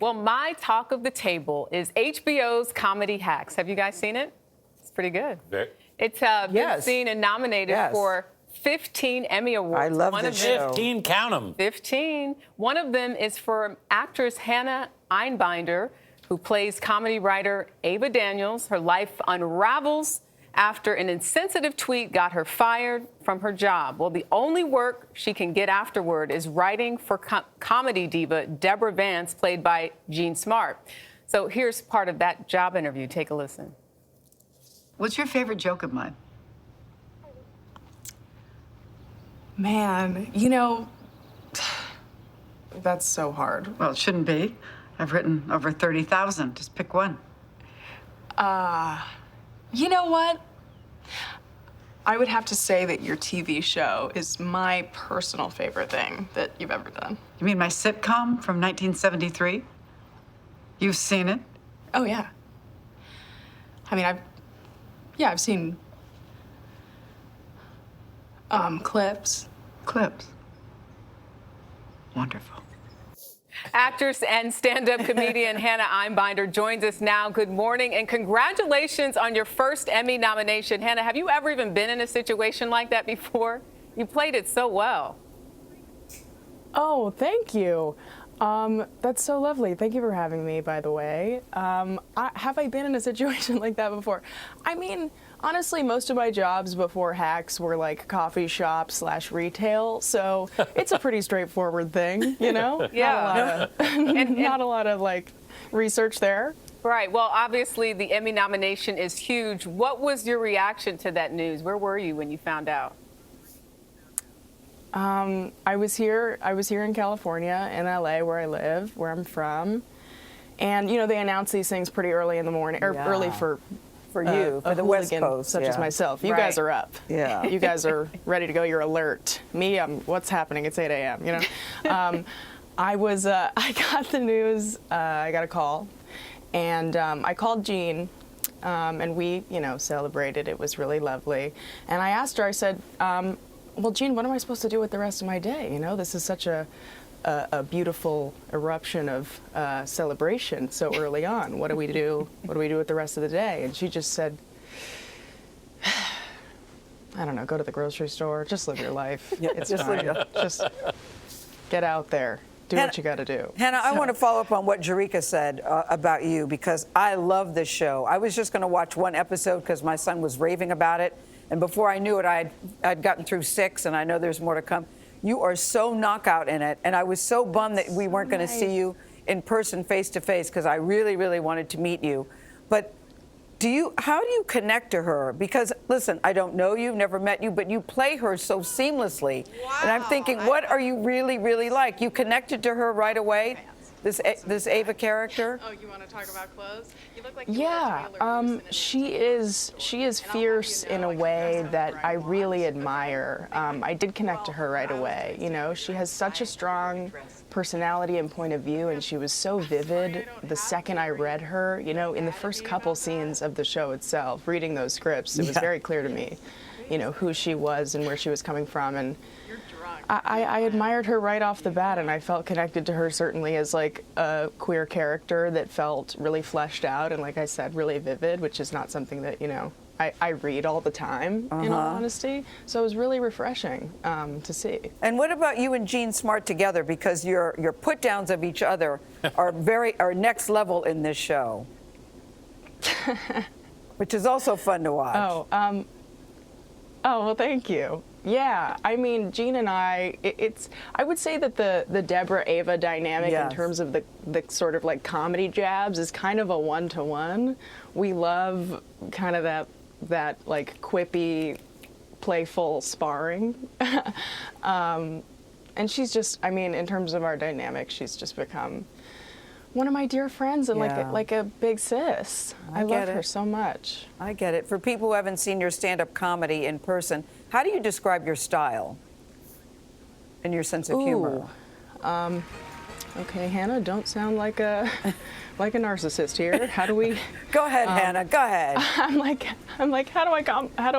Well, my talk of the table is HBO's comedy Hacks. Have you guys seen it? It's pretty good. It's been seen and nominated for 15 Emmy Awards. I love this show. 15, count them. 15. One of them is for actress Hannah Einbinder, who plays comedy writer Ava Daniels. Her life unravels after an insensitive tweet got her fired from her job. Well, the only work she can get afterward is writing for comedy diva Deborah Vance, played by Jean Smart. So here's part of that job interview. Take a listen. What's your favorite joke of mine? Man, you know, that's so hard. Well, it shouldn't be. I've written over 30,000. Just pick one. You know what? I would have to say that your TV show is my personal favorite thing that you've ever done. You mean my sitcom from 1973? You've seen it? Oh, yeah. I mean, I've seen clips. Clips. Wonderful. Actress and stand-up comedian Hannah Einbinder joins us now. Good morning and congratulations on your first Emmy nomination. Hannah, have you ever even been in a situation like that before? You played it so well. Oh, thank you. That's so lovely. Thank you for having me, by the way. Have I been in a situation like that before? I mean, honestly, most of my jobs before Hacks were like coffee shop / retail, so it's a pretty straightforward thing, you know? Yeah. Not a lot of like research there. Right. Well, obviously, the Emmy nomination is huge. What was your reaction to that news? Where were you when you found out? I was here in California, in LA, where I live, where I'm from. And, you know, they announce these things pretty early in the morning, or early for you, for the West Coast, such as myself. You guys are up. Yeah. You guys are ready to go. You're alert. Me, what's happening? It's 8 a.m., you know? I got the news, I got a call, and I called Jean, and we, you know, celebrated. It was really lovely. And I asked her, I said, well, Jean, what am I supposed to do with the rest of my day? You know, this is such a beautiful eruption of celebration so early on. What do we do? What do we do with the rest of the day? And she just said, I don't know, go to the grocery store, just live your life. Yeah, it's fine. Just get out there. Do what you got to do. Hannah, I want to follow up on what Jerika said about you, because I love this show. I was just going to watch one episode because my son was raving about it. And before I knew it, I'd gotten through 6, and I know there's more to come. You are so knockout in it, and I was so bummed that we weren't going to see you in person, face to face, because I really, really wanted to meet you. But how do you connect to her? Because listen, I don't know you, never met you, but you play her so seamlessly. Wow. And I'm thinking, what are you really, really like? You connected to her right away? This Ava character? Oh, you want to talk about clothes? You look like she is fierce in a way that I really admire. I did connect to her right away. You know, she has such a strong personality and point of view, and she was so vivid the second I read her. You know, in the first couple scenes of the show itself, reading those scripts, it was very clear to me, you know, who she was and where she was coming from. And I admired her right off the bat, and I felt connected to her certainly as like a queer character that felt really fleshed out and, like I said, really vivid, which is not something that, you know, I read all the time, in all honesty. So it was really refreshing to see. And what about you and Jean Smart together? Because your put-downs of each other are next level in this show, which is also fun to watch. Oh, well, thank you. Yeah, I mean, Jean and I would say that the Deborah-Ava dynamic in terms of the sort of like comedy jabs is kind of a one-to-one. We love kind of that like quippy, playful sparring. And she's just, I mean, in terms of our dynamic, she's just become one of my dear friends and like a big sis. I love her so much. I get it. For people who haven't seen your stand-up comedy in person, how do you describe your style and your sense of humor? Okay, Hannah, don't sound like a narcissist here. How do we? Go ahead, Hannah. Go ahead. I'm like, how do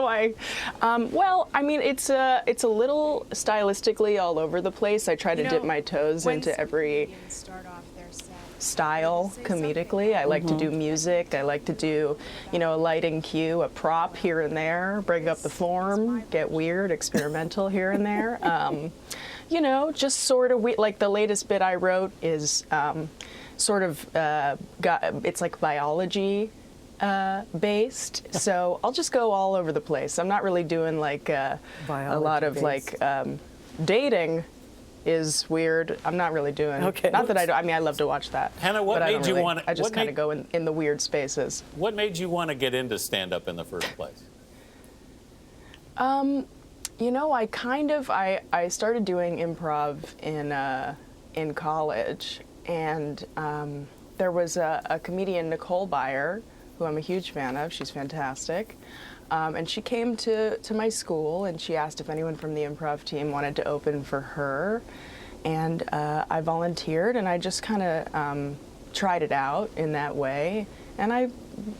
I? Well, I mean, it's a little stylistically all over the place. I try to dip my toes into every. Start off their set style comedically. I like to do music. I like to do, a lighting cue, a prop here and there, break up the form, get weird, experimental here and there. Just sort of like the latest bit I wrote is it's like biology based. So I'll just go all over the place. I'm not really doing like a lot of like dating is weird. I'm not really doing. Okay. Not that I do. I mean, I love to watch that. Hannah, what but made you want? I just kind of go in the weird spaces. What made you want to get into stand-up in the first place? I started doing improv in college, and there was a comedian, Nicole Byer, who I'm a huge fan of. She's fantastic. And she came to my school, and she asked if anyone from the improv team wanted to open for her. And I volunteered, and I just kind of tried it out in that way. And I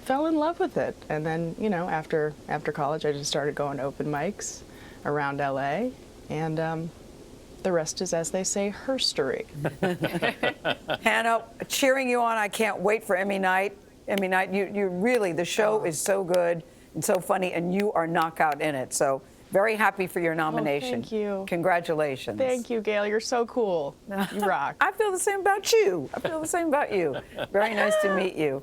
fell in love with it. And then, after college, I just started going to open mics around LA. And the rest is, as they say, herstory. Hannah, cheering you on. I can't wait for Emmy night. Emmy night, you really, the show is so good and so funny, and you are knockout in it. So very happy for your nomination. Thank you. Congratulations. Thank you, Gayle. You're so cool. You rock. I feel the same about you. Very nice to meet you.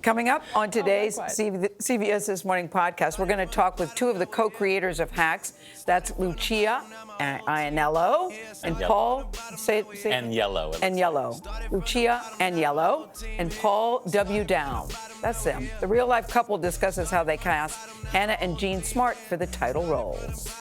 Coming up on today's CBS This Morning podcast, we're going to talk with two of the co-creators of Hacks. That's Lucia Aniello and Paul. Aniello. Lucia Aniello and Paul W. Down. That's them. The real-life couple discusses how they cast Hannah and Jean Smart for the title roles.